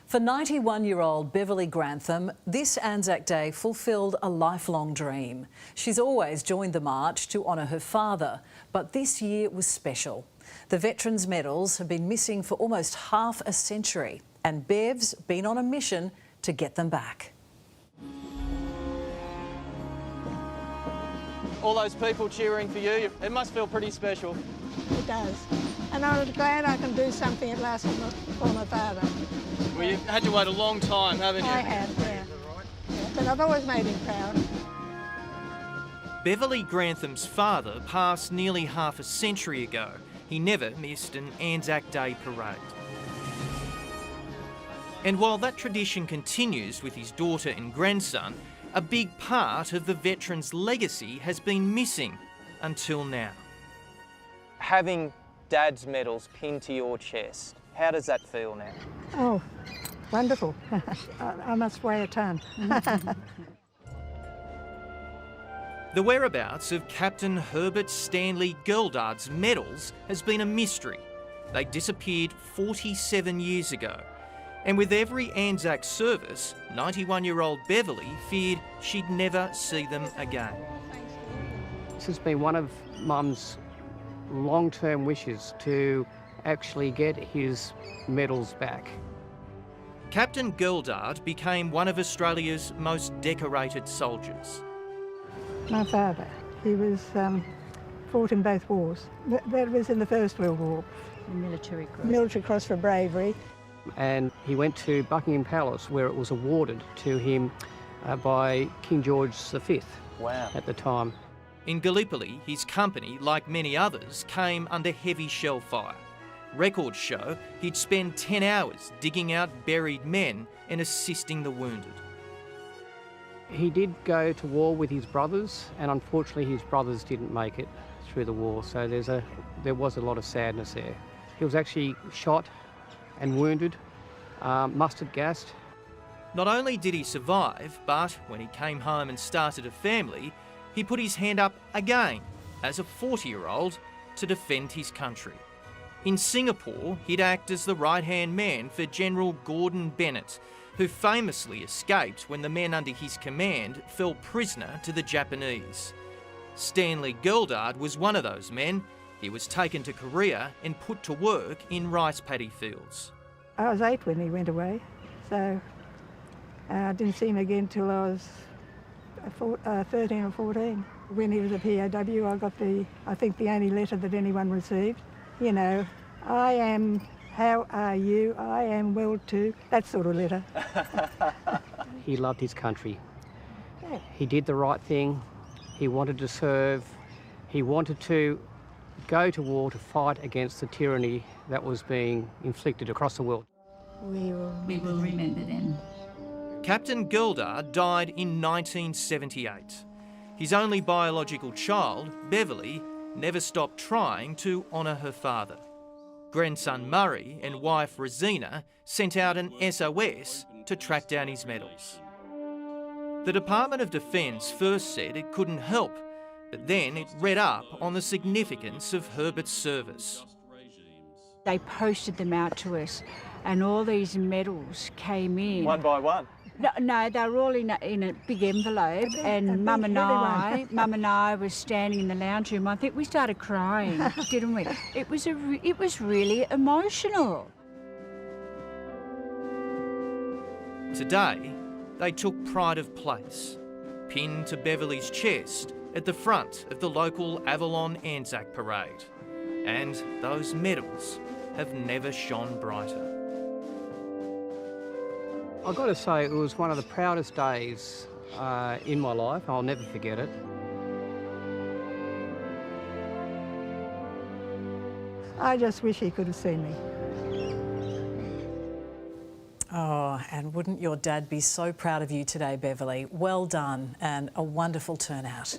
For 91-year-old Beverly Grantham, this Anzac Day fulfilled a lifelong dream. She's always joined the march to honour her father, but this year was special. The Veterans' Medals have been missing for almost half a century, and Bev's been on a mission to get them back. All those people cheering for you, it must feel pretty special. It does. And I'm glad I can do something at last for my father. Well, you've had to wait a long time, haven't you? I have, yeah. But I've always made him proud. Beverly Grantham's father passed nearly half a century ago. He never missed an Anzac Day parade. And while that tradition continues with his daughter and grandson, a big part of the veterans' legacy has been missing until now. Having Dad's medals pinned to your chest, how does that feel now? Oh, wonderful. I must weigh a tonne. The whereabouts of Captain Herbert Stanley Gerldard's medals has been a mystery. They disappeared 47 years ago. And with every Anzac service, 91-year-old Beverly feared she'd never see them again. This has been one of Mum's long-term wishes to actually get his medals back. Captain Gerldard became one of Australia's most decorated soldiers. My father, he was fought in both wars. That was in the First World War. The Military Cross. Military Cross for bravery. And he went to Buckingham Palace, where it was awarded to him by King George V Wow. at the time. In Gallipoli, his company, like many others, came under heavy shell fire. Records show he'd spend 10 hours digging out buried men and assisting the wounded. He did go to war with his brothers, and unfortunately his brothers didn't make it through the war, so there was a lot of sadness there. He was actually shot and wounded, mustard gassed. Not only did he survive, but when he came home and started a family, he put his hand up again as a 40-year-old to defend his country. In Singapore, he'd act as the right-hand man for General Gordon Bennett, who famously escaped when the men under his command fell prisoner to the Japanese. Stanley Gerldard was one of those men. He was taken to Korea and put to work in rice paddy fields. I was 8 when he went away, so I didn't see him again till I was 13 or 14. When he was a POW, I got I think the only letter that anyone received. You know, I am, how are you, I am well too, that sort of letter. He loved his country. Yeah. He did the right thing. He wanted to serve. He wanted to go to war to fight against the tyranny that was being inflicted across the world. We will remember them. Captain Gerldard died in 1978. His only biological child, Beverly, never stopped trying to honour her father. Grandson Murray and wife Rosina sent out an SOS to track down his medals. The Department of Defence first said it couldn't help, but then it read up on the significance of Herbert's service. They posted them out to us, and all these medals came in. One by one? No, they were all in a big envelope, and Mum and I were standing in the lounge room. I think we started crying, didn't we? It was really emotional. Today, they took pride of place, pinned to Beverly's chest at the front of the local Avalon Anzac Parade. And those medals have never shone brighter. I've got to say, it was one of the proudest days in my life. I'll never forget it. I just wish he could have seen me. Oh, and wouldn't your dad be so proud of you today, Beverly? Well done and a wonderful turnout.